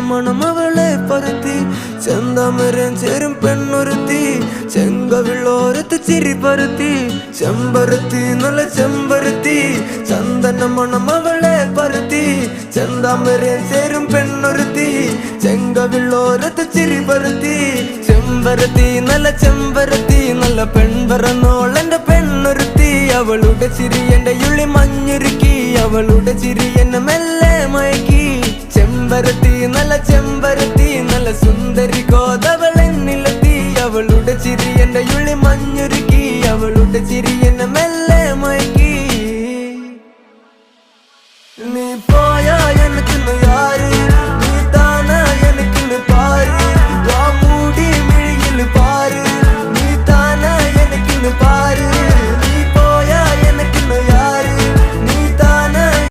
മണം അവളെ പരത്തി ചെന്താമരൻ ചേരും പെണ്ണൊരുത്തി ചെങ്കവിളോരത്ത് ചിരി പരത്തി ചെമ്പരത്തി നല്ല ചെമ്പരത്തി ചന്ദന മണം അവളെ പരത്തി ചെന്താമരൻ ചേരും പെണ്ണൊരുത്തി ചെങ്കവിളോരത്ത് ചിരി പരത്തി ചെമ്പരത്തി നല്ല പെൺപറന്നോളെന്റെ പെണ്ണൊരുത്തി അവളുടെ ചിരി എന്റെ ഉള്ളി മഞ്ഞുരുക്കി അവളുടെ ചിരി എന്നെ മെല്ലെ മയക്കി ചെമ്പരത്തി നല്ല സുന്ദരി കോതവളെന്നിലെത്തി അവളുടെ ചിരി എന്റെ ഉള്ളി മഞ്ഞുരുക്കി അവളുടെ ചിരി എന്നെ മെല്ലെ മയക്കി നീ